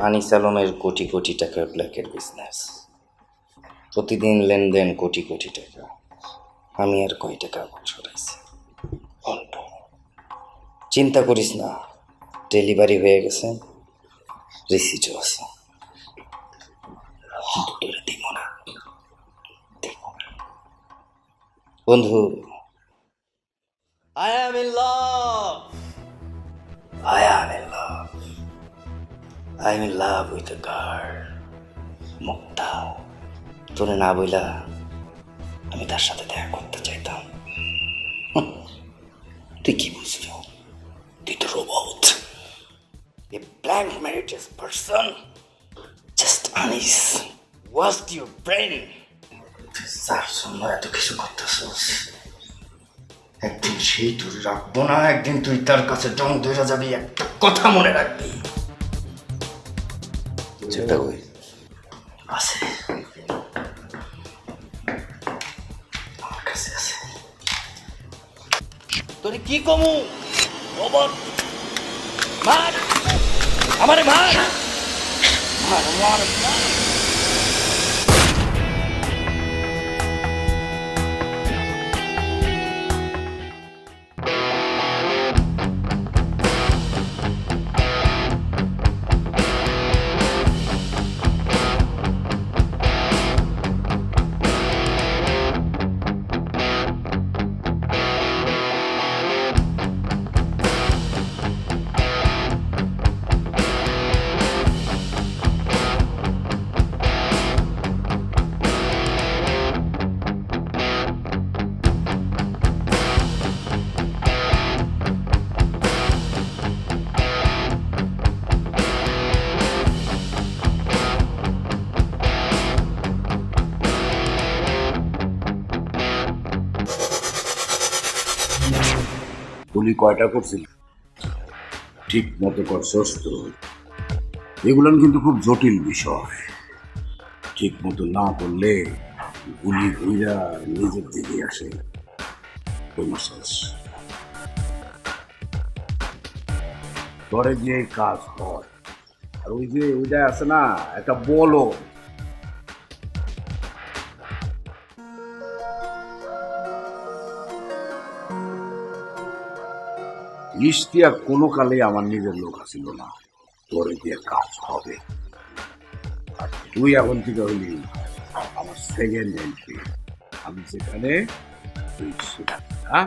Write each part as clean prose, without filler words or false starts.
আনিস আলমের কোটি কোটি টাকার ব্ল্যাকের বিজনেস, প্রতিদিন লেনদেন কোটি কোটি টাকা। আমি আর কয় টাকা সরাইছি অল্প। চিন্তা করিস না, ডেলিভারি হয়ে গেছে, রিসিটও আছে। তোরে দিব না, বন্ধু। I am in love. I am in love. I am in love with a girl. মুক্তা, তোরে না বইলা আমি তার সাথে দেখা করতে চাইতাম। তুই কি বুঝবি? তুই তো robot. A blank marriages person. Just Anis. What's your brain? Sir শোনো, এত কিছু করতেছিস। একদিন সেই তোর রাখবো না, একদিন তুই তার কাছে ডং ধরে যাবি। একটা কথা মনে রাখবি, চিন্তা করি আছে, আমার কাছে আছে। তোর কি কমু? রোবট, মার আমারে, মার মার মার মার। গুলি কয়টা করছিল? ঠিক মতো করছস তো? এগুলো কিন্তু খুব জটিল বিষয়। ঠিক মতো না করলে গুলি ঘুরা নিজের দিকে আসে। ধরে যে কাজ হয়, আর ওই যে ওইটা আছে না, একটা বলো ইশতিয়া কোনো কালে আমার নিজের লোক ছিল না। তোরে দিয়ে কাজ হবে, আর তুই এখন থেকে হলি আমার সেকেন্ড এন্ট্রি। আমি যেখানে তুই সেখানে। হ্যাঁ,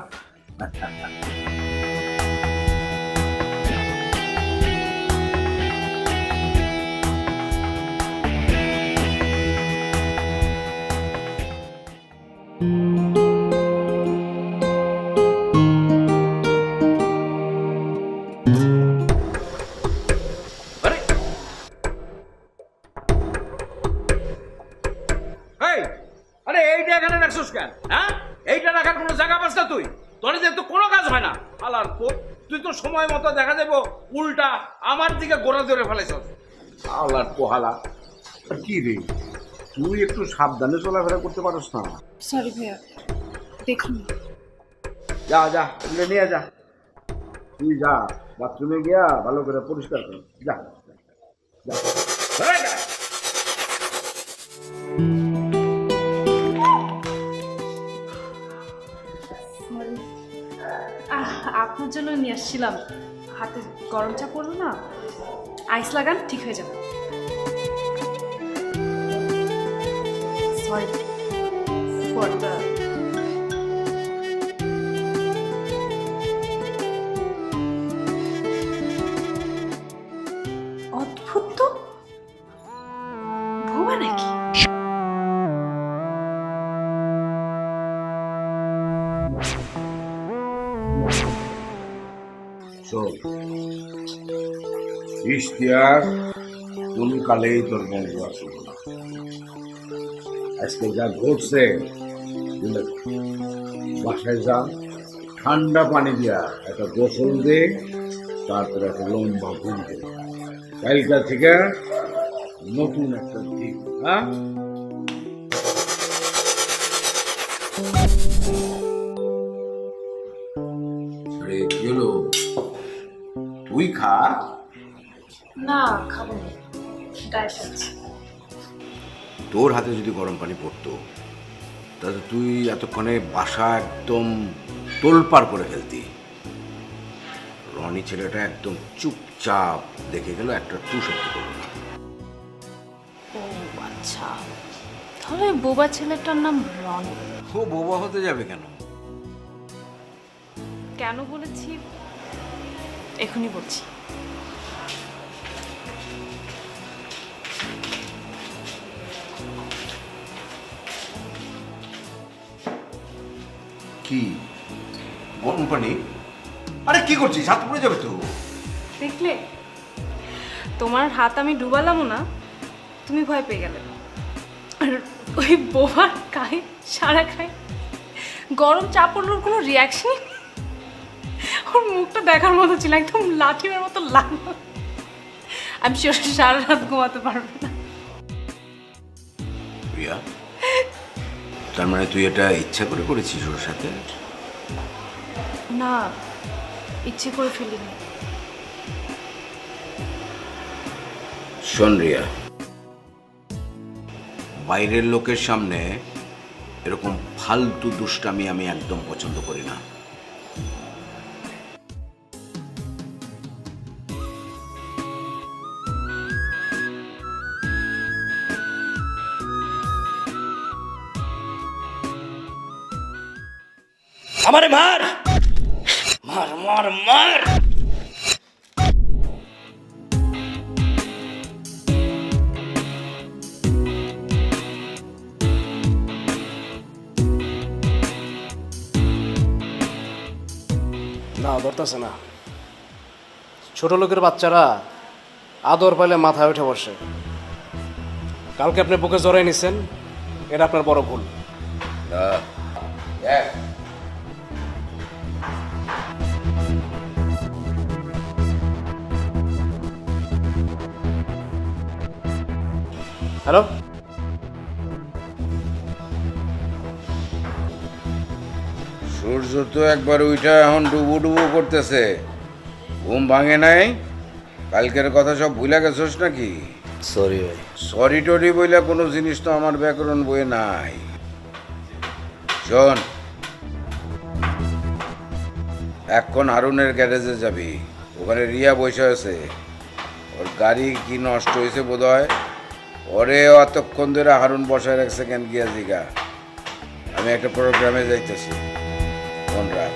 আরে এইটা এখানে রাখছিস কেন? হ্যাঁ, এইটা রাখার কোনো জায়গা পাস না তুই? তোর যে তো কোনো কাজ হয় না। আলার পোক, তুই তো সময় মতো দেখা যাবো উল্টা আমার দিকে গোড়া ধরে ফেলেছিস। আল্লাহর পোহালা, কি রে তুই একটু সাবধানে চলাফেরা করতে পারস না? সরি ভাইয়া, দেখুন। যা যা, তুলে নিয়ে যা। তুই যা বাথরুমে গিয়া ভালো করে পরিষ্কার কর। যা যা। আপনার জন্য নিয়ে আসছিলাম। হাতে গরম চা পড়লো না, আইস লাগান, ঠিক হয়ে যাবে। সরি ফর দ্য অদ্ভুত তো, ভুয়া নাকি? ইশতিয়াক কোন কালেই তোর বন্ধু আসলো না। আজকে যা ঘটছে, বাসায় যা, ঠান্ডা পানি দিয়া একটা গোসল দে, তারপরে একটা লম্বা ঘুম দে। কালকা থেকে নতুন একটা দিক। হ্যাঁ, তুই খা। না, খাবো না। ট্রাই করছি। তোর হাতে যদি গরম পানি পড়তো তাহলে তুই এতক্ষণে বাসা একদম তোলপাড় করে ফেলতি। রনি ছেলেটা একদম চুপচাপ দেখে গেল, একটা টু শব্দ করলো না। ও আচ্ছা, তাহলে বোবা ছেলেটার নাম রনি। ও বোবা হতে যাবে কেন? কেন বলেছি এখনই বলছি। কি গরম পানি? আরে কি করছিস? হাত পড়ে যাবে তো। দেখলে, তোমার হাত আমি ডুবালামও না, তুমি ভয় পেয়ে গেলে। আর ওই বোবার গায়ে সারা খায় গরম চা পড়লোর কোনো রিয়াকশনই, ওর মুখটা দেখার মতো ছিল, একদম লাঠির মতো লাগলো। আমি শিওর সারা রাত ঘুমাতে পারবে না। প্রিয়া, তার মানে তুই এটা ইচ্ছা করে করেছিস ওর সাথে? না, ইচ্ছে করে ফেলিনি। শোন রিয়া, বাইরের লোকের সামনে এরকম ফালতু দুষ্টামি আমি একদম পছন্দ করি না। আমারে মার মার মার মার। না, ধরতেছে না। ছোট লোকের বাচ্চারা আদর পাইলে মাথায় উঠে বসে। কালকে আপনি বুকে জড়াই নিছেন, এটা আপনার বড় ভুল। হ্যালো, সূর্য তো একবার উইঠা এখন ডুবু ডুবু করতেছে। ঘুম ভাঙে নাই? কালকের কথা সব ভুলে গেছোস নাকি? সরি ভাই। সরি টরি বইলা কোনো জিনিস তো আমার ব্যাকরণ বইয়ে নাই। শোন, এখন হারুনের গ্যারেজে যাবি, ওখানে রিয়া বসে আছে। ওর গাড়ি কি নষ্ট হয়েছে বোধ হয়, ওরে অতক্ষণ ধরে হারুন বসায় রাখছে কেন গিয়া জিগা। আমি একটা প্রোগ্রামে যাইতেছি, ফোন রাখ।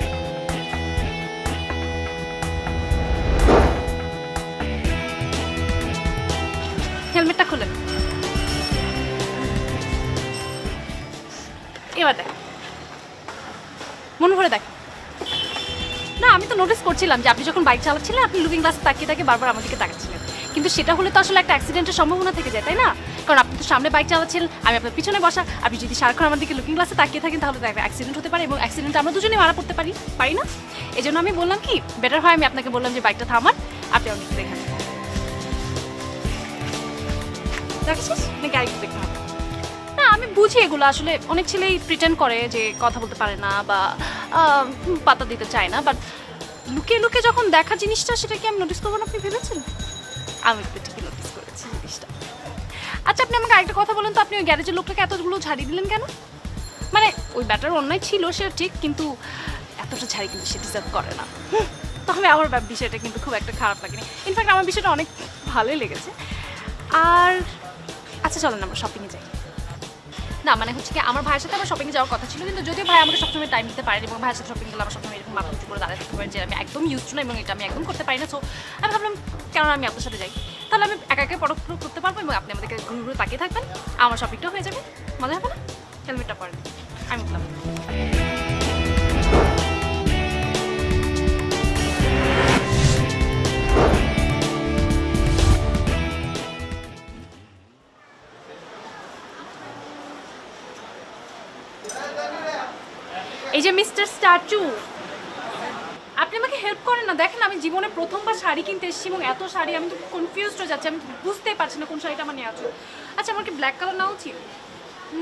হেলমেটটা খুলেন। এবার দেখ, মনে করে দেখ। না, আমি তো নোটিস করছিলাম যে আপনি যখন বাইক চালাচ্ছিলেন আপনি লুকিং গ্লাসে তাকিয়ে তাকিয়ে বারবার আমার দিকে তাকাচ্ছিলেন। কিন্তু সেটা হলে তো আসলে একটা অ্যাক্সিডেন্টের সম্ভাবনা থেকে যায়, তাই না? কারণ আপনি তো সামনে বাইক চালাচ্ছেন, আমি আপনার পিছনে বসা। আপনি যদি সারাক্ষণ আমার দিকে লুকিং গ্লাসে তাকিয়ে থাকেন তাহলে তো একটা অ্যাক্সিডেন্ট হতে পারে, এবং অ্যাক্সিডেন্টে আমরা দুজনেই মারা পড়তে পারি না? এই জন্য আমি বললাম কি, বেটার হয় আমি আপনাকে বললাম যে বাইকটা থামান, আপনি আমাকে দেখেন। দেখেছিস নাকি আরেকটু দেখতে হবে? না, আমি বুঝি এগুলো আসলে অনেক ছেলেই প্রিটেন্ড করে যে কথা বলতে পারে না বা পাতা দিতে চায় না, বাট লুকিয়ে লুকিয়ে যখন দেখা জিনিসটা, সেটা কি আমি নোটিস করবো না আপনি ভেবেছেন? আমি তো ঠিকই নোটিস করেছি জিনিসটা। আচ্ছা, আপনি আমাকে আরেকটা কথা বলেন তো, আপনি ওই গ্যারেজের লোকটাকে এতগুলো ঝাড়িয়ে দিলেন কেন? মানে ওই ব্যাটার অন্যায় ছিল সে ঠিক, কিন্তু এতটা ঝাড়ি কিন্তু সে ডিজার্ভ করে না। তবে আমার বিষয়টা কিন্তু খুব একটা খারাপ লাগেনি, ইনফ্যাক্ট আমার বিষয়টা অনেক ভালোই লেগেছে। আর আচ্ছা, চলেন আমরা শপিংয়ে যাই। না মানে হচ্ছে কি, আমার ভাইয়ের সাথে আমার শপিংয়ে যাওয়ার কথা ছিল, কিন্তু যদিও ভাই আমাকে সবসময় টাইম দিতে পারেন, এবং ভাইয়ের সাথে শপিং গেলে আমার সবসময় এরকম মাথা উঁচু করে দাঁড়িয়ে থাকতে পারে যে আমি একদম ইউজ টু না, এবং এটা আমি একদম করতে পারি না। সো আমি ভাবলাম কেন আমি আপনার সাথে যাই, তাহলে আমি একা একা পরোক্ষ করতে পারবো, এবং আপনি আমাদেরকে ঘুরে ঘুরে তাকিয়ে থাকবেন, আমার শপিংটাও হয়ে যাবে, মজা হবে না? হেলমেটটা পরেন, আমি উঠলাম। এই যে মিস্টার স্ট্যাচু, আপনি আমাকে হেল্প করেন না। দেখেন, আমি জীবনে প্রথমবার শাড়ি কিনতে এসেছি, এবং এত শাড়ি আমি তো কনফিউজড হয়ে যাচ্ছি, আমি বুঝতেই পারছি না কোন শাড়িটা আমার নিয়ে আছে। আচ্ছা, আমার কি ব্ল্যাক কালার নেওয়া উচিত?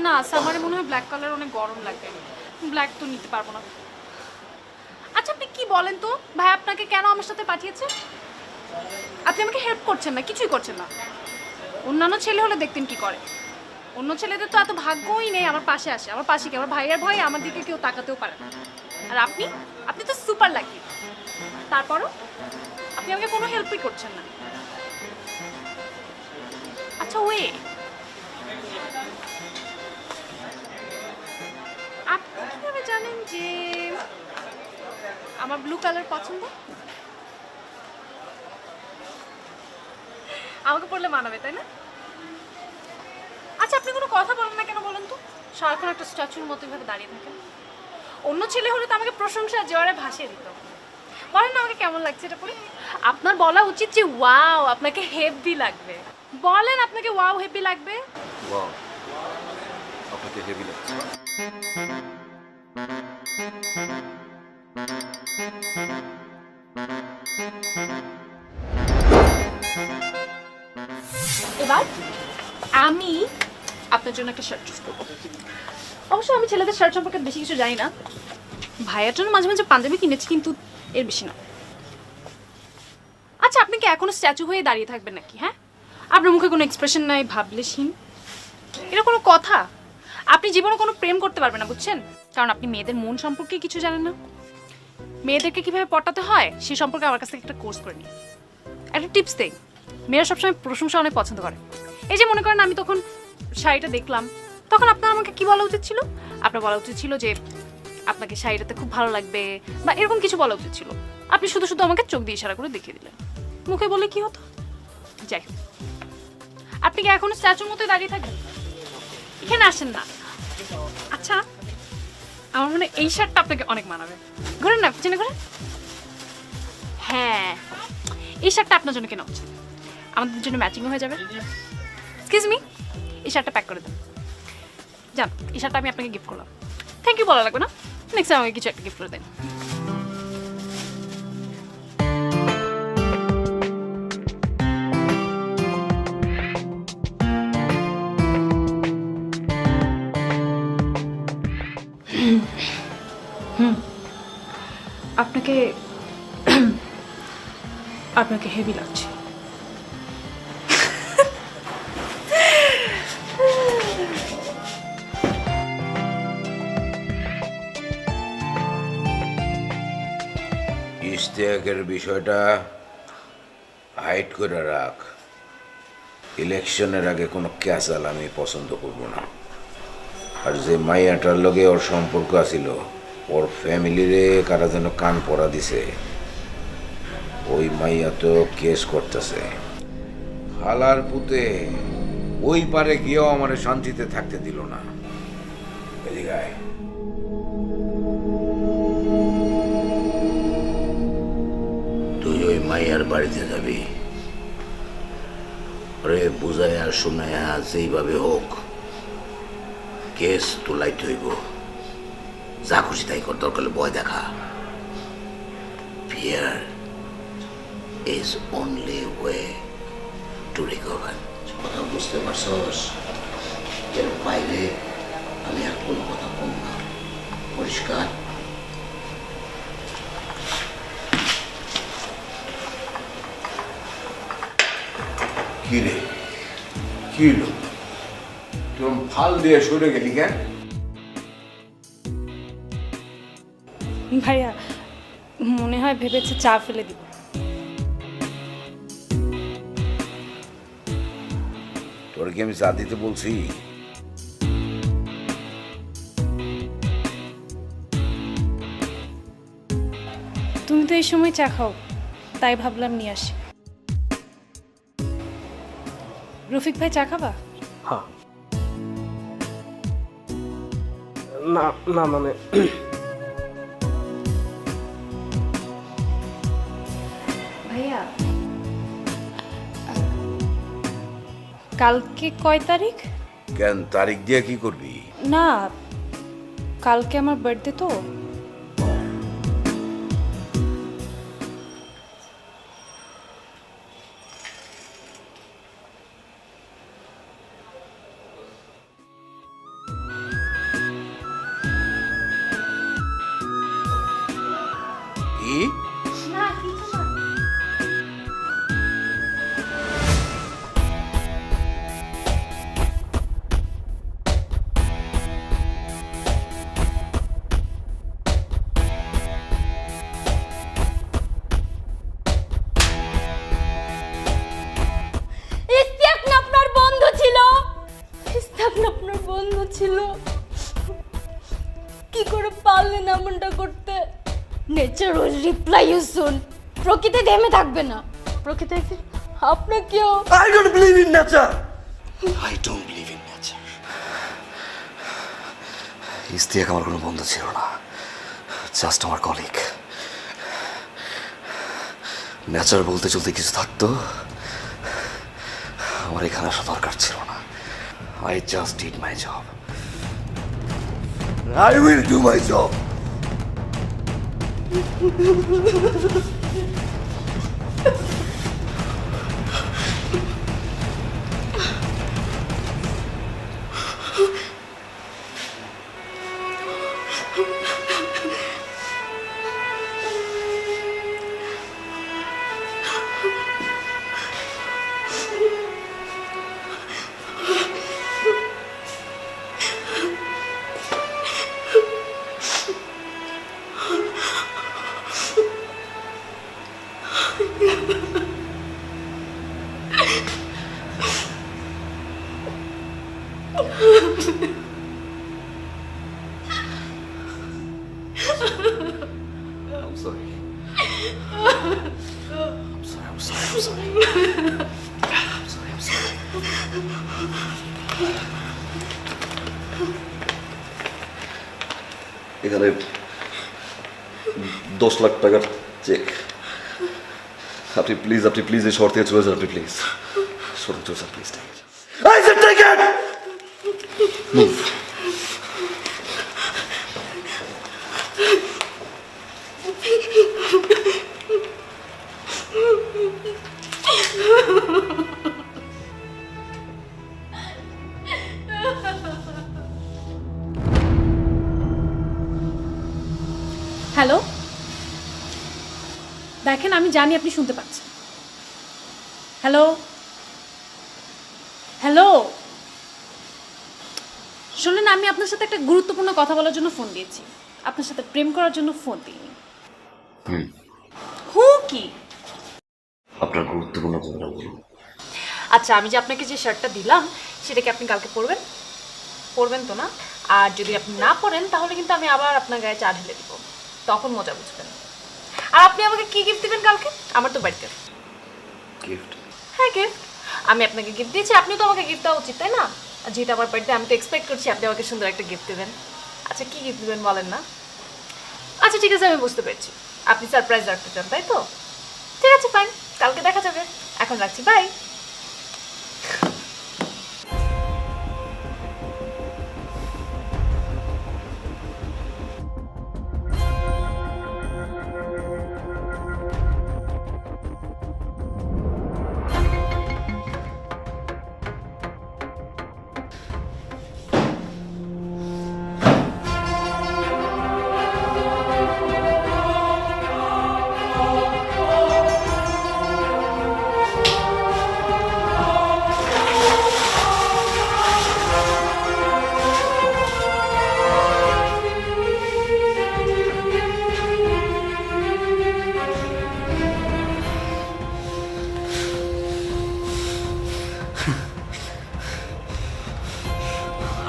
না, সামারে মনে হয় ব্ল্যাক কালার অনেক গরম লাগবে, ব্ল্যাক তো নিতে পারবো না। আচ্ছা, আপনি কি বলেন তো, ভাই আপনাকে কেন আমার সাথে পাঠিয়েছে? আপনি আমাকে হেল্প করছেন না, কিছুই করছেন না। অন্যান্য ছেলে হলে দেখতেন কি করে। অন্য ছেলেদের তো এত ভাগ্যই নেই আমার পাশে আসে, আমার পাশে কি আমার ভাইয়ের ভয়ে আমার দিকে কেউ তাকাতেও পারে না। আর আপনি আপনি তো সুপার লাকি, তারপরও আপনি আমাকে কোনো হেল্পই করছেন না। আচ্ছা ওয়ে, আপনি কিভাবে জানেন যে আমার ব্লু কালার পছন্দ? আমাকে পড়লে মানাবে তাই না? আচ্ছা আপনি কোনো কথা বলেন না কেন বলেন তো? সারাক্ষণ একটা স্ট্যাচুর মতো এভাবে দাঁড়িয়ে থাকেন। অন্য ছেলে হলে তো আমাকে প্রশংসা জোয়ারে ভাসিয়ে দিত। বলেন না আমাকে কেমন লাগছে এটা পরে? আপনার বলা উচিত যে ওয়াও আপনাকে হেভি লাগবে। বলেন আপনাকে ওয়াও হেভি লাগবে। ওয়াও, আপনাকে হেভি লাগছে। এবার আমি আপনার জন্য একটা শার্ট চুজ করবো। অবশ্য আমি ছেলেদের শার্ট সম্পর্কে বেশি কিছু জানি না, ভাইয়ের জন্য মাঝে মাঝে পাঞ্জাবি কিনেছি কিন্তু এর বেশি না। আচ্ছা আপনি কি এখনো স্ট্যাচু হয়ে দাঁড়িয়ে থাকবেন নাকি? হ্যাঁ, আপনার মুখে কোনো এক্সপ্রেশন নাই, ভাবলেশহীন, এটা কোনো কথা? আপনি জীবনে কোনো প্রেম করতে পারবেন না বুঝছেন, কারণ আপনি মেয়েদের মন সম্পর্কে কিছু জানেন না। মেয়েদেরকে কিভাবে পটাতে হয় সে সম্পর্কে আমার কাছ থেকে একটা কোর্স করে নিন। একটা টিপস দেই, মেয়েরা সবসময় প্রশংসা অনেক পছন্দ করে। এই যে মনে করেন আমি তখন শাড়িটা দেখলাম, তখন আপনার আমাকে কি বলা উচিত ছিল? আপনার বলা উচিত ছিল যে আপনাকে শাড়িটাতে খুব ভালো লাগবে বা এরকম কিছু বলা উচিত ছিল। আপনি শুধু শুধু আমাকে চোখ দিয়ে ইশারা করে দেখিয়ে দিলেন, মুখে বলে কি হতো? যাই হোক, আপনি কি এখনো স্ট্যাচুর মতো দাঁড়িয়ে থাকবেন? এখানে আসেন না। আচ্ছা আমার মনে হয় এই শার্টটা আপনাকে অনেক মানাবে। ঘুরেন না, পিছনে ঘুরেন। হ্যাঁ, এই শার্টটা আপনার জন্য কেনা উচিত, আমাদের জন্য ম্যাচিংও হয়ে যাবে। এক্সকিউজ মি, এই শার্টটা প্যাক করে দেন। যান, এই শার্টটা আমি আপনাকে গিফট করলাম। থ্যাংক ইউ বলা লাগবে না, নেক্সট টাইম আমাকে কিছু একটা গিফট করে দেন। আপনাকে আপনাকে হেভি লাগছে। ইশতিয়াকের বিষয়টা হাইড করে রাখ। ইলেকশনের আগে কোনো ক্যাসাল আমি পছন্দ করব না। আর যে মাইয়াটার লগে ওর সম্পর্ক আছিল, ওর ফ্যামিলিরে কারা যেন কান পড়া দিছে, ওই মাইয়া তো কেস করতেছে। হালার পুতে ওই পারে গিয়েও আমার শান্তিতে থাকতে দিল না। এদিকে আয়। তুই ওই মাইয়ার বাড়িতে যাবি, ওরে বুঝাইয়া শুনাইয়া যেইভাবে হোক কেস তোলাইতে হইব। যা খুশি তাই কর, দরকার হলে ভয় দেখা। Fear is only way to recover. কথা বুঝতে পারছস? এর বাইরে আমি আর কোনো কথা কম না, পরিষ্কার? কি রে, কি হলো? তোর ফাল দিয়ে সরে গেলি কেন? ভাইয়া মনে হয় ভেবেছে চা ফেলে দিব। তোর কি আমি চা দিতে বলছি? তুমি তো এই সময় চা খাও, তাই ভাবলাম নিয়ে আসি। রফিক ভাই চা খাবা? হ্যাঁ। না না মানে ভাইয়া কালকে কয় তারিখ? কেন, তারিখ দিয়ে কি করবি? না, কালকে আমার বার্থডে তো। কি? না কিছু না। বন্ধু ছিল, কি করে পারলেন এমনটা করতে? Nature will reply you soon. প্রকৃতি থেমে থাকবে না, প্রকৃতি একদিন আপনাকেও। I don't believe in nature. I don't believe in nature. Istiaq আমার কোনো বন্ধু ছিল না, জাস্ট আমার কলিগ। নেচার বলতে চলতে কিছু থাকতো, আমার এখানে আসা দরকার ছিল না। I just did my job. I will do my job. I'm sorry. I'm sorry. I'm sorry. I'm sorry. I'm sorry. I'm sorry. এখানে 10 লাখ টাকার চেক। আপনি প্লিজ এই শর্ত থেকে চলে যান। আপনি প্লিজ চলে যান, please. I said take it. Move. Hello, দেখেন আমি জানি আপনি শুনতে পাচ্ছেন। হ্যালো হ্যালো, শুনুন, আমি আপনার সাথে একটা গুরুত্বপূর্ণ কথা বলার জন্য ফোন দিয়েছি, আপনার সাথে প্রেম করার জন্য ফোন দিইনি। হু কি? আপনার গুরুত্বপূর্ণ কথাটা বলুন। আচ্ছা, আমি যে আপনাকে যে শার্টটা দিলাম সেটা কি আপনি কালকে পরবেন? পরবেন তো না? আর যদি আপনি না পরেন তাহলে কিন্তু আমি আবার আপনার গায়ে চা ঢেলে দিব, তখন মজা বুঝবেন। আর আপনি আমাকে কি গিফট দিবেন কালকে? আমার তো বাড়িতে গিফট? হ্যাঁ, গিফট। আমি আপনাকে গিফট দিয়েছি, আপনিও তো আমাকে গিফট দেওয়া উচিত, তাই না? আর যেহেতু আমার বাড়িতে, আমি তো এক্সপেক্ট করছি আপনি আমাকে সুন্দর একটা গিফট দেবেন। আচ্ছা, কি গিফট দেবেন বলেন না? আচ্ছা ঠিক আছে, আমি বুঝতে পেরেছি, আপনি সারপ্রাইজ রাখতে চান, তাই তো? ঠিক আছে, ফাইন, কালকে দেখা যাবে। এখন রাখছি, by.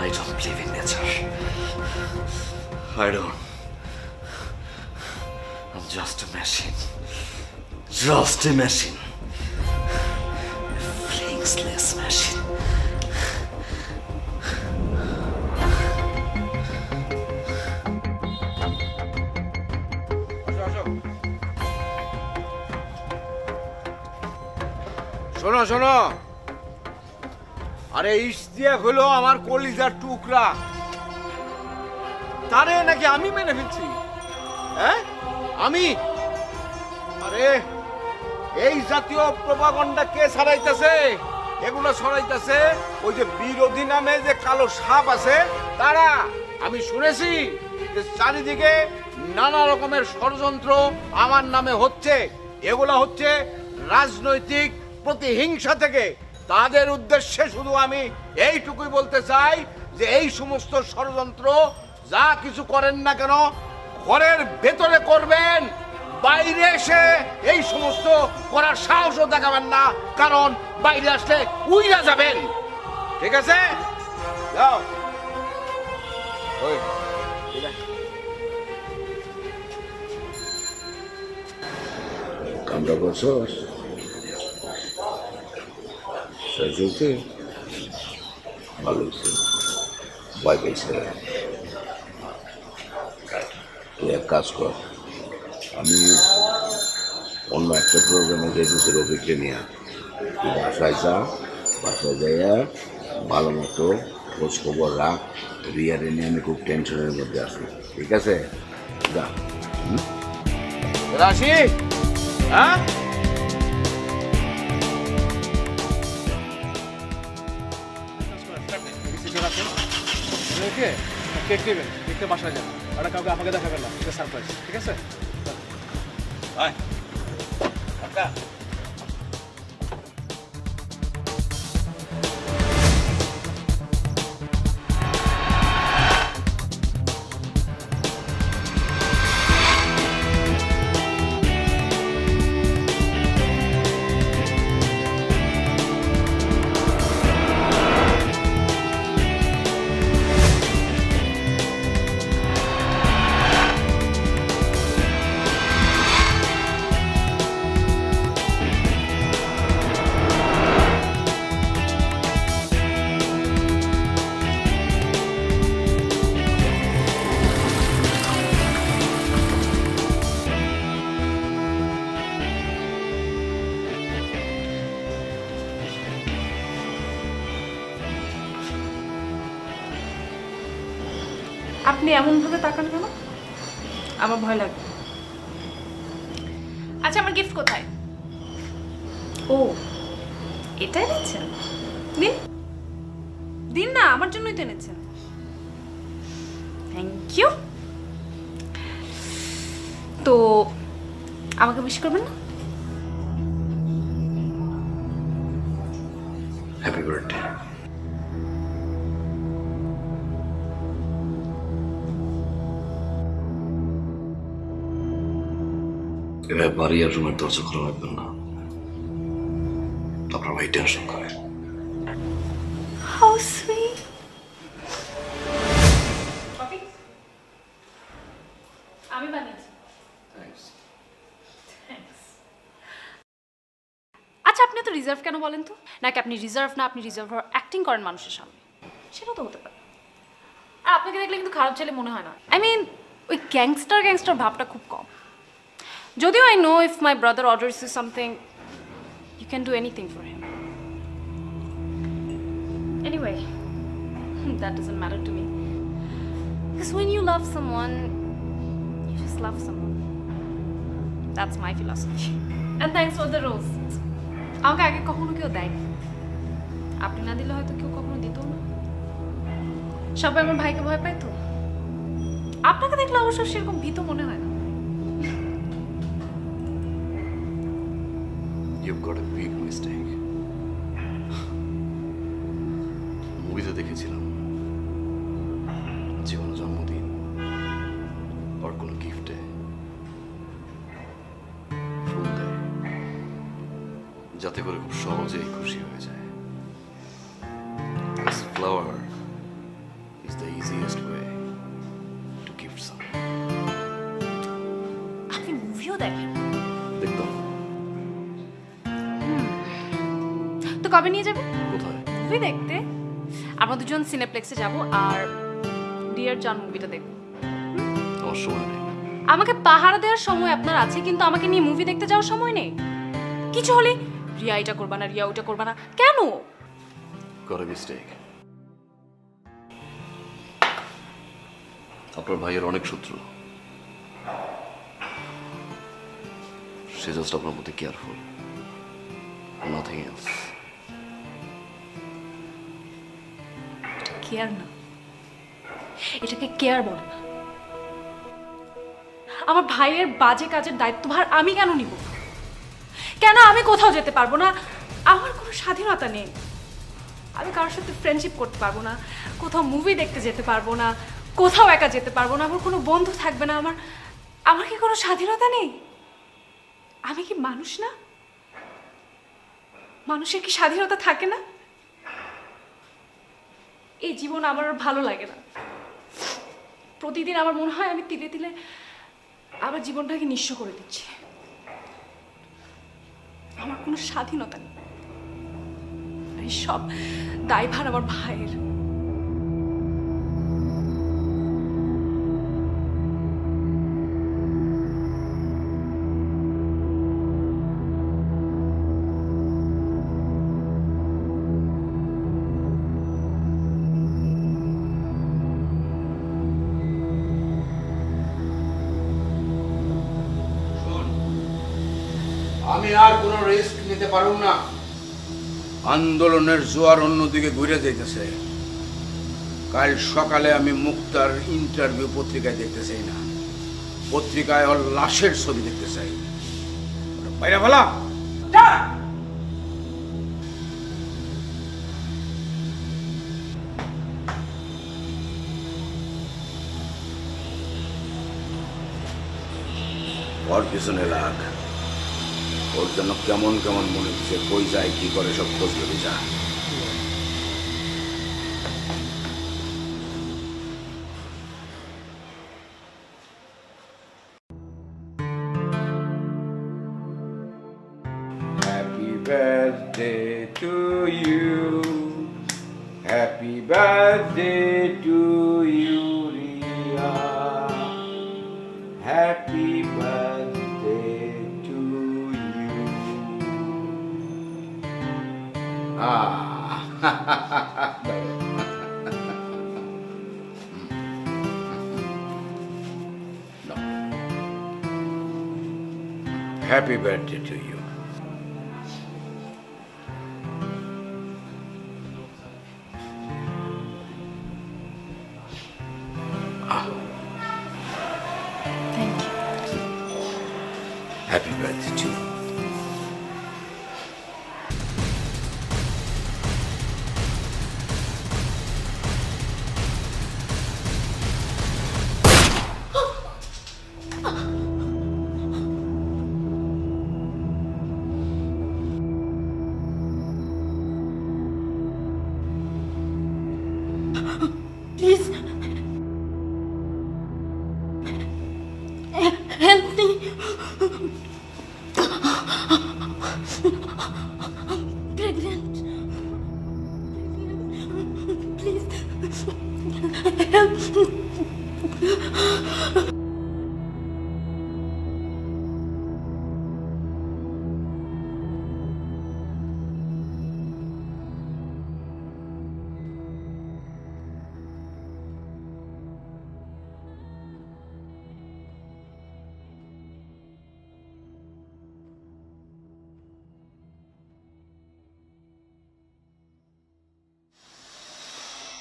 I don't believe in nature. I don't. I'm just a machine. Just a machine. A faceless machine. শোনো শোনো, আরে ইশতিয়াক হলো আমার কলিজার টুকরা, তারে নাকি আমি মেনে ফেলছি? হ্যাঁ, আমি? আরে এই জাতীয় প্রপাগান্ডা কে ছড়াইতেছে? এগুলো ছড়াইতেছে ওই যে বিরোধী নামে যে কালো সাপ আছে তারা। আমি শুনেছি যে চারিদিকে নানা রকমের ষড়যন্ত্র আমার নামে হচ্ছে। এগুলো হচ্ছে রাজনৈতিক প্রতিহিংসা থেকে। তাদের উদ্দেশ্যে শুধু আমি এইটুকুই বলতে চাই যে এই সমস্ত ষড়যন্ত্র যা কিছু করেন না কেন, ঘরের ভেতরে করবেন, বাইরে এসে এই সমস্ত করার সাহসও দেখাবেন না, কারণ বাইরে আসলে উইরা যাবেন। ঠিক আছে, যাও। ওই এদিকে। কামড়া করছস শেষে ভালো হয়েছে ভয় পেয়েছে তুই এক কাজ কর আমি অন্য একটা প্রোগ্রামে যেতেছি রফিককে নিয়ে তুই বাসায় যা বাসায় যাইয়া ভালো মতো খোঁজ খবর রাখ রিয়ারে নিয়ে আমি খুব টেনশনের মধ্যে আছি ঠিক আছে যা রাশি হ্যাঁ রেখে কেক নেবেন কেকটা বাসায় যান ওটা কাউকে আমাকে দেখাবেন না এটা সারপ্রাইজ ঠিক আছে আয় কাকা আপনি এমনভাবে তাকান কেন? আমার ভয় লাগে। আচ্ছা আমার গিফট কোথায়? ও এটা এনেছেন? দিন দিন না, আমার জন্যই তো এনেছেন। Thank you. তো আমাকে উইশ করবেন না? হ্যাপি বার্থডে এবার বাড়ি আর রুমের দরজা খোলা রাখবেন না আপনার ভাই টেনশন করে How sweet. আমি বানিয়েছি। আচ্ছা আপনি তো রিজার্ভ কেন বলেন তো? নাকি আপনি রিজার্ভ না, আপনি রিজার্ভ অ্যাক্টিং করেন মানুষের সামনে? সেটা তো হতে পারে। আর আপনাকে দেখলে কিন্তু খারাপ ছেলে মনে হয় না। আই মিন ওই গ্যাংস্টার ভাবটা খুব কম। যদিও I know if my brother orders you something you can do anything for him. Anyway, that doesn't matter to me. Because when you love someone, you just love someone. That's my philosophy. And thanks for the rose. আমাকে আগে কখনো কেউ দেয়নি। আপনি না দিলে হয়তো কেউ কখনো দিত না। সবাই আমার ভাইকে ভয় পায় তো। আপনাকে দেখলে অবশ্য সেরকম ভীত মনে হয় না। You've got a big mistake. মুভিতে দেখেছিলাম যে কোনো জন্মদিন আর কোনো গিফটে ফুল দেয় যাতে করে খুব সহজেই খুশি হয়ে যায়। This flower is the easiest way to gift someone. আপনি মুভিও দেখেন? দেখতাম। তো কবে নিয়ে যাবেন? কোথায়? মুভি দেখতে। আমরা দুজন সিনেপ্লেক্সে যাব আর ডিয়ার জন মুভিটা দেখব। আমার সময় নেই। আমাকে পাহারা দেওয়ার সময় আপনার আছে, কিন্তু আমাকে নিয়ে মুভি দেখতে যাওয়ার সময় নেই। কিছু হলে রিয়া এটা করবা না, রিয়া ওটা করবা না, কেন? Got a mistake. আপনার ভাইয়ের অনেক শত্রু, সে জাস্ট আপনার প্রতি কেয়ারফুল, নাথিং এলস। কেয়ার না, এটাকে কেয়ার বলে না। আমার ভাইয়ের বাজে কাজের দায়িত্বভার আমি কেন নিব? কেন আমি কোথাও যেতে পারবো না? আমার কোনো স্বাধীনতা নেই। আমি কারোর সাথে ফ্রেন্ডশিপ করতে পারবো না, কোথাও মুভি দেখতে যেতে পারবো না, কোথাও একা যেতে পারবো না, আমার কোনো বন্ধু থাকবে না। আমার কি কোনো স্বাধীনতা নেই? আমি কি মানুষ না? মানুষের কি স্বাধীনতা থাকে না? এই জীবন আমার আর ভালো লাগে না। প্রতিদিন আমার মনে হয় আমি তিলে তিলে আমার জীবনটাকে নিঃস্ব করে দিচ্ছি। আমার কোনো স্বাধীনতা নেই, এই সব দায়ভার আমার ভাইয়ের। আমি আর কোনো রিস্ক নিতে পারব না। আন্দোলনের জোয়ার অন্যদিকে ঘুরে যাইতেছে। কাল সকালে আমি মুক্তার ইন্টারভিউ পত্রিকায় দেখতে চাই না, পত্রিকায় ওর লাশের ছবি দেখতে চাই। বাইরে ভালা ওর পিছনে লাগ। ওর জন্য কেমন কেমন মনে হচ্ছে, কই যায় কি করে সব খোঁজ নেবে যা। Happy birthday to you, happy birthday to you, Ria. Happy birthday to you. No. Happy birthday to you. Thank you. Happy birthday to you. Please help me. Pregnant, please help.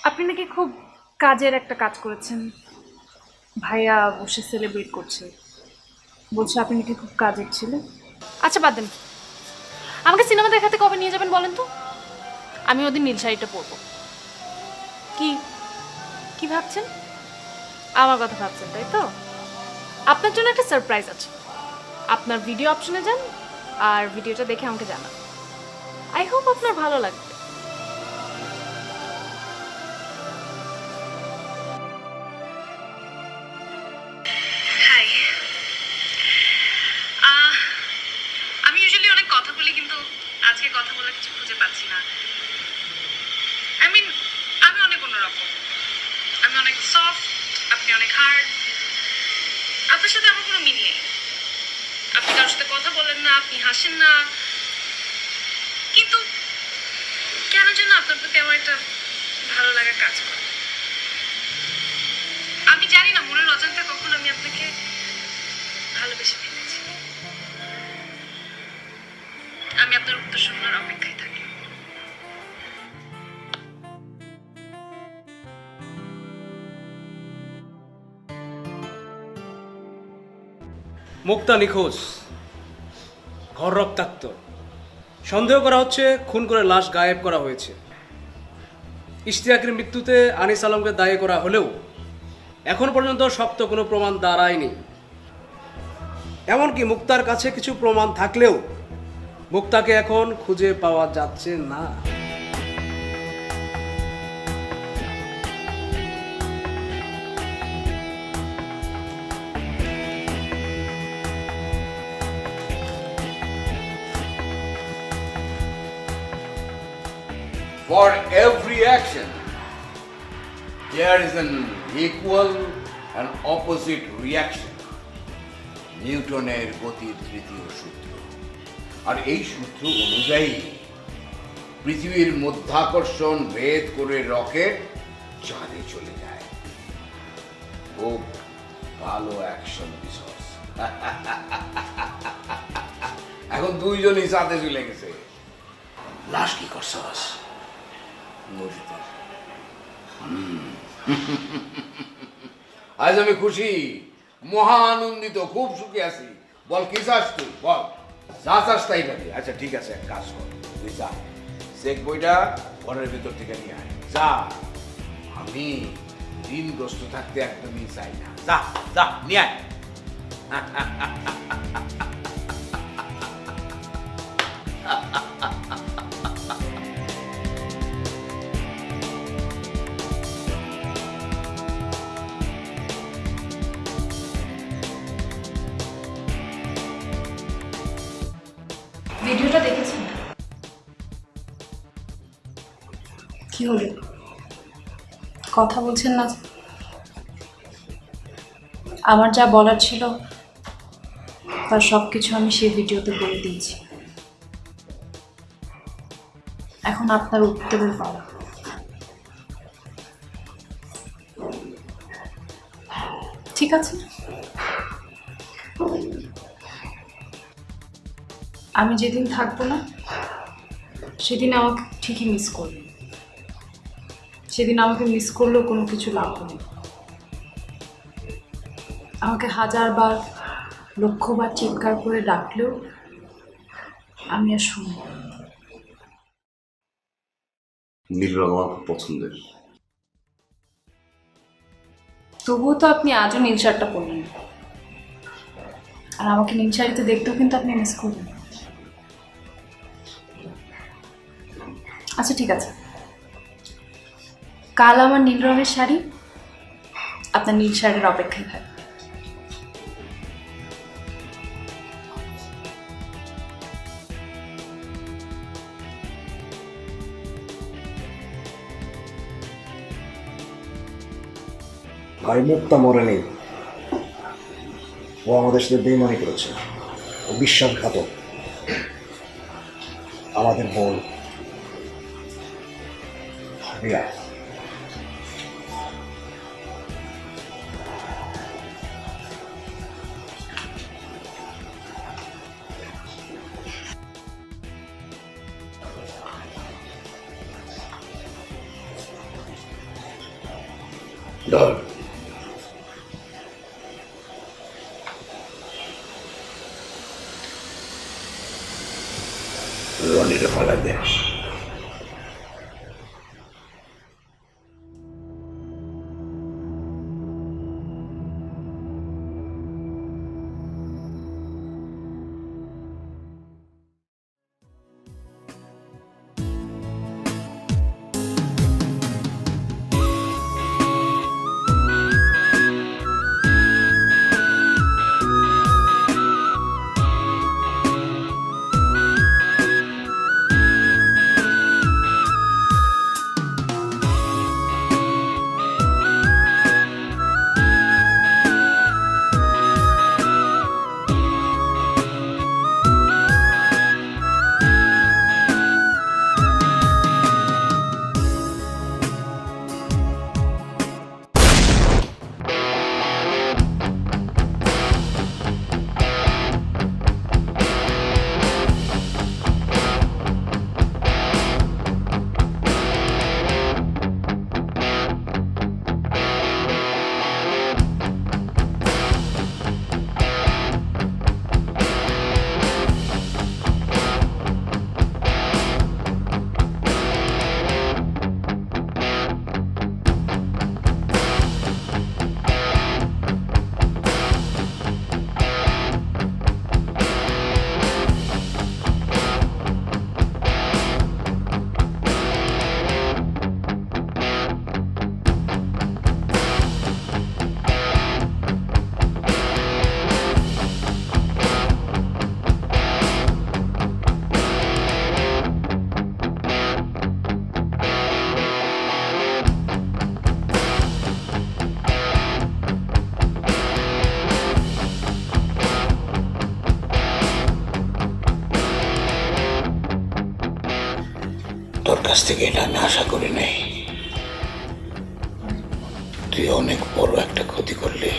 আপনি নাকি খুব কাজের একটা কাজ করেছেন, ভাইয়া বসে সেলিব্রেট করছে, বলছে আপনি নাকি খুব কাজের ছিলেন। আচ্ছা বাদ দেন, আমাকে সিনেমা দেখাতে কবে নিয়ে যাবেন বলেন তো? আমি ওদিন নীল শাড়িটা পরবো। কি কি ভাবছেন? আমার কথা ভাবছেন তাই তো? আপনার জন্য একটা সারপ্রাইজ আছে। আপনার ভিডিও অপশনে যান আর ভিডিওটা দেখে আমাকে জানান। আই হোপ আপনার ভালো লাগবে। আমি ইউজুয়ালি অনেক কথা বলি, কিন্তু আজকে কথা বলার কিছু খুঁজে পাচ্ছি না। আই মিন আমি অনেক অন্যরকম, আমি অনেক সফট, আপনি অনেক হার্ড। আপনার সাথে আমার কোনো মিল নেই। আপনি কারোর সাথে কথা বলেন না, আপনি হাসেন না, কিন্তু কেন যেন আপনার প্রতি আমার একটা ভালো লাগা কাজ করে। আমি জানি না মনের অজান্তে কখন আমি আপনাকে ভালোবেসে ফেলেছি। আমি আপনার উত্তর শোনার অপেক্ষায় থাকি। মুক্তা নিখোঁজ, ঘর রক্তাক্ত, সন্দেহ করা হচ্ছে খুন করে লাশ গায়েব করা হয়েছে। ইশতিয়াকের মৃত্যুতে আনিস আলমকে দায়ী করা হলেও এখন পর্যন্ত শক্ত কোনো প্রমাণ দাঁড়ায়নি। এমনকি মুক্তার কাছে কিছু প্রমাণ থাকলেও মুক্তাকে এখন খুঁজে পাওয়া যাচ্ছে না। For every action, there is an equal and opposite reaction. নিউটনের গতির তৃতীয় সূত্র, আর এই সূত্র অনুযায়ী পৃথিবীর মধ্যাকর্ষণ ভেদ করে রকেট চাঁদে চলে যায়। খুব ভালো অ্যাকশন রিসোর্স। এখন দুইজনই চাঁদে চলে গেছে। লাশ কি করছস? নদীতে। আজ আমি খুশি, মহা আনন্দিত, খুব সুখী আছি। বল কি চাস তুই? বল যা চাস তাই পাবি। আচ্ছা ঠিক আছে, এক কাজ কর, তুই যা চেক বইটা ঘরের ভিতর থেকে নিয়ে আয়। যা, আমি ঋণগ্রস্ত থাকতে একদমই চাই না। যা যা নিয়ে আয়। ভিডিওটা দেখেছেন? কি হলো, কথা বলছেন না? আমার যা বলার ছিল তার সব কিছু আমি সেই ভিডিওতে বলে দিয়েছি। এখন আপনার উত্তরের পালা। ঠিক আছে, আমি যেদিন থাকবো না সেদিন আমাকে ঠিকই মিস করবে। সেদিন আমাকে মিস করলেও কোনো কিছু লাভ নেই। আমাকে 1000বার 1,00,000বার চিৎকার করে ডাকলেও আমি আর শুনবো না। নীল রং আমার খুব পছন্দের। তবুও তো আপনি আজও নীল শার্টটা পরলেন, আর আমাকে নীল শাড়িতে দেখতেও কিন্তু আপনি মিস করবেন। আচ্ছা ঠিক আছে, কাল আমার নীল রঙের শাড়ি আপনার নীল শাড়ির অপেক্ষায় থাকবে। ভাই মুক্তা মরেনি, ও আমাদের সাথে বেইমানি করেছে, ও বিশ্বাসঘাতক। আমাদের বোন রিয়া। ধর, রনিরে ফেলা দে। থেকে এটা আমি আশা করি নাই। তুই অনেক বড় একটা ক্ষতি করলি,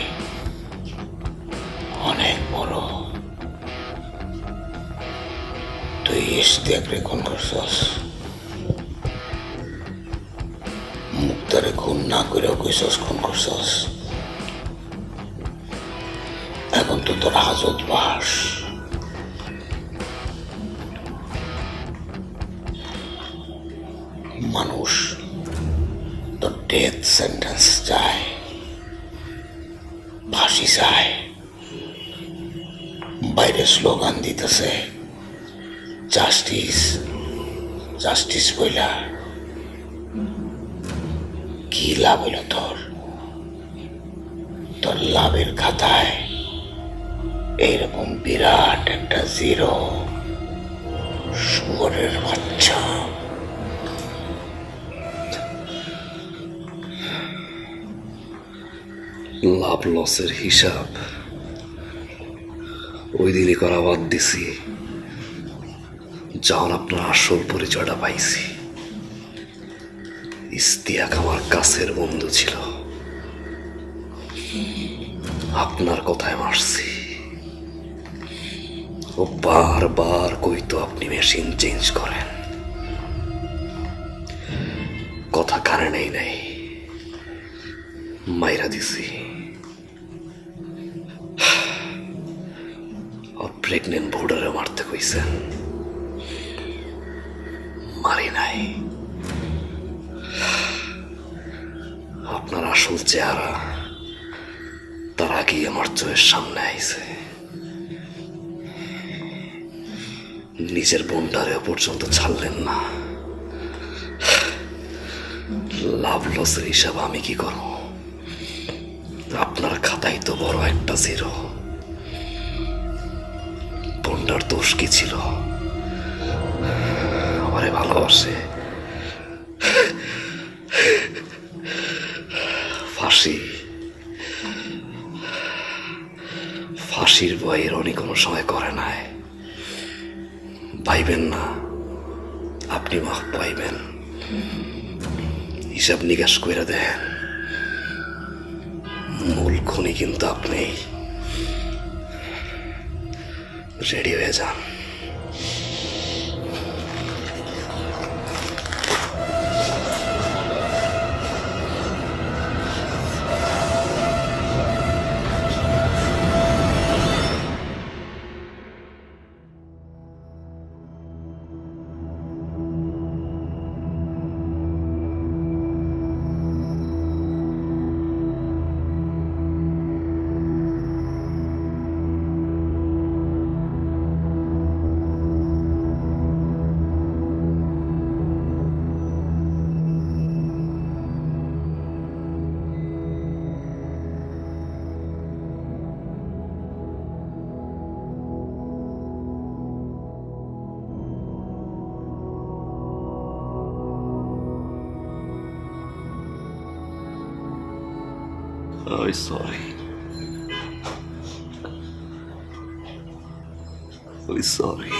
অনেক বড়। তুই ইশতিয়াকরে খুন করছস, মুক্তারে খুন না করেও কইছস খুন করছস। এখন তো তোর হাজত বাস। মানুষ তোর ডেথ সেন্টেন্স চায়, ফাঁসি চায়, বাইরে স্লোগান দিতেছে জাস্টিস জাস্টিস বইলা। কি লাভ হইল তোর? তোর লাভের খাতায় এইরকম বিরাট একটা জিরো। শুয়োরের বাচ্চা। লাভ লসের হিসাব ওই দিনই করা বাদ দিছি যখন আপনার আসল পরিচয়টা পাইছি। ইশতিয়াক আমার কাছের বন্ধু ছিল, আপনার কথায় মারছি। ও বারবার কইতো আপনি মেশিন চেঞ্জ করেন, কথা কানে নেই নাই, মাইরা দিছি। আর প্রেগনেন্ট ভোটারে মারতে কইছেন, মারি নাই। আপনার আসল চেহারা তার আগেই আমার চোখের সামনে আইছে। নিজের বোনটারেও পর্যন্ত ছাড়লেন না। লাভ লসের হিসাব আমি কি করব? আপনার খাতায় তো বড় একটা জিরো। বোনটার দোষ কি ছিল? আমারে ভালোবাসে। ফাঁসি, ফাঁসির ভয়ে রনি কোনো সময় করে নাই। পাইবেন না, আপনি মাফ পাইবেন। হিসাব নিকাশ করে দেন, মূল খুনি কিন্তু আপনি। রেডি হয়ে যান। I'm sorry. I'm sorry.